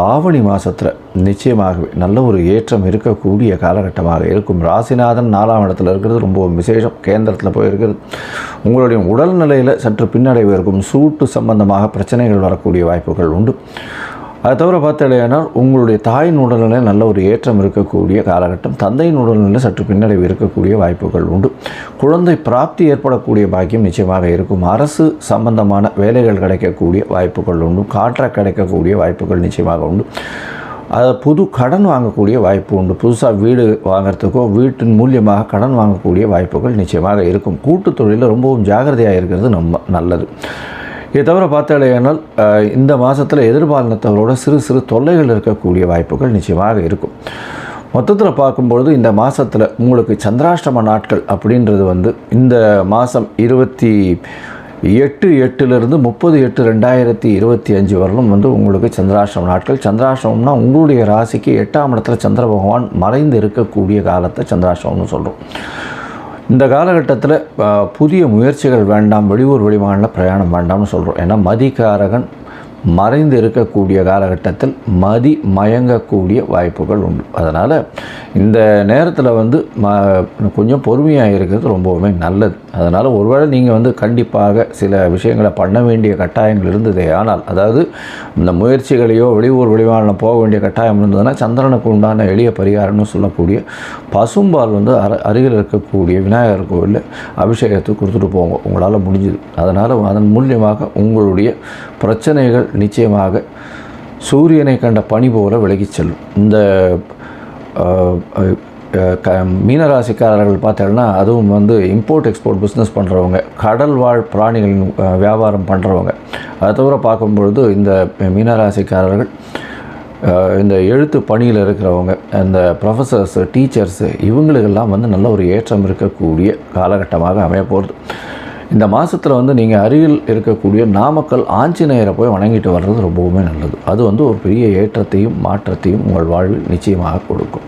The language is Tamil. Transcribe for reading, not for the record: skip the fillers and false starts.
ஆவணி மாதத்தில் நிச்சயமாகவே நல்ல ஒரு ஏற்றம் இருக்கக்கூடிய காலகட்டமாக இருக்கும். ராசிநாதன் 4ஆம் இடத்துல இருக்கிறது ரொம்ப விசேஷம். கேந்திரத்தில் போய் இருக்கிறது உங்களுடைய உடல்நிலையில் சற்று பின்னடைவு இருக்கும். சூட்டு சம்பந்தமாக பிரச்சனைகள் வரக்கூடிய வாய்ப்புகள் உண்டு. அதை தவிர பார்த்தாலேனால் உங்களுடைய தாயின் உடல்நிலையில் நல்ல ஒரு ஏற்றம் இருக்கக்கூடிய காலகட்டம். தந்தையின் உடல்நிலையில் சற்று பின்னடைவு இருக்கக்கூடிய வாய்ப்புகள் உண்டு. குழந்தை பிராப்தி ஏற்படக்கூடிய பாக்கியம் நிச்சயமாக இருக்கும். அரசு சம்பந்தமான வேலைகள் கிடைக்கக்கூடிய வாய்ப்புகள் உண்டு. கான்ட்ராக்ட் கிடைக்கக்கூடிய வாய்ப்புகள் நிச்சயமாக உண்டு. அதை புது கடன் வாங்கக்கூடிய வாய்ப்பு உண்டு. புதுசாக வீடு வாங்கிறதுக்கோ வீட்டின் மூலியமாக கடன் வாங்கக்கூடிய வாய்ப்புகள் நிச்சயமாக இருக்கும். கூட்டுத் தொழிலில் ரொம்பவும் ஜாகிரதையாக இருக்கிறது நம்ம நல்லது. இதை தவிர பார்த்தாலேயானால் இந்த மாதத்தில் எதிர்பாலினத்தவரோட சிறு சிறு தொல்லைகள் இருக்கக்கூடிய வாய்ப்புகள் நிச்சயமாக இருக்கும். மொத்தத்தில் பார்க்கும்பொழுது இந்த மாதத்தில் உங்களுக்கு சந்திராஷ்டம நாட்கள் அப்படின்றது இந்த மாதம் 28/8 30/8/2025 வரலும் உங்களுக்கு சந்திராஷ்டம நாட்கள். சந்திராஷ்டமம்னா உங்களுடைய ராசிக்கு 8ஆம் இடத்துல சந்திர பகவான் மறைந்து இருக்கக்கூடிய காலத்தை சந்திராஷ்டமம்னு சொல்கிறோம். இந்த காலகட்டத்தில் புதிய முயற்சிகள் வேண்டாம், வெளியூர் வெளிமாநில பிரயாணம் வேண்டாம்னு சொல்கிறோம். ஏன்னா மதிகாரகன் மறைந்து இருக்கக்கூடிய காலகட்டத்தில் மதி மயங்கக்கூடிய வாய்ப்புகள் உண்டு. அதனால் இந்த நேரத்தில் கொஞ்சம் பொறுமையாக இருக்கிறது ரொம்பவுமே நல்லது. அதனால் ஒருவேளை நீங்கள் கண்டிப்பாக சில விஷயங்களை பண்ண வேண்டிய கட்டாயங்கள் இருந்ததே ஆனால், அதாவது இந்த முயற்சிகளையோ வெளியூர் வெளிமாநிலம் போக வேண்டிய கட்டாயம் இருந்ததுன்னா சந்திரனுக்கு உண்டான எளிய பரிகாரம்னு சொல்லக்கூடிய பசும்பால் அருகில் இருக்கக்கூடிய விநாயகர் கோவிலில் அபிஷேகத்துக்கு கொடுத்துட்டு போங்க, உங்களால் முடிஞ்சுது. அதனால் அதன் மூலியமாக உங்களுடைய பிரச்சனைகள் நிச்சயமாக சூரியனை கண்ட பனி போல விலகிச் செல்லும். இந்த மீனராசிக்காரர்கள் பார்த்தீங்கன்னா அதுவும் இம்போர்ட் எக்ஸ்போர்ட் பிஸ்னஸ் பண்ணுறவங்க, கடல் வாழ் பிராணிகளின் வியாபாரம் பண்ணுறவங்க, அதை தவிர பார்க்கும்பொழுது இந்த மீனராசிக்காரர்கள் இந்த எழுத்து பணியில் இருக்கிறவங்க, இந்த ப்ரொஃபஸர்ஸு, டீச்சர்ஸு, இவங்களுக்கெல்லாம் நல்ல ஒரு ஏற்றம் இருக்கக்கூடிய காலகட்டமாக அமைய போகிறது. இந்த மாதத்தில் நீங்கள் அருகில் இருக்கக்கூடிய நாமக்கல் ஆஞ்சநேயரை போய் வணங்கிட்டு வர்றது ரொம்பவுமே நல்லது. அது ஒரு பெரிய ஏற்றத்தையும் மாற்றத்தையும் உங்கள் வாழ்வில் நிச்சயமாக கொடுக்கும்.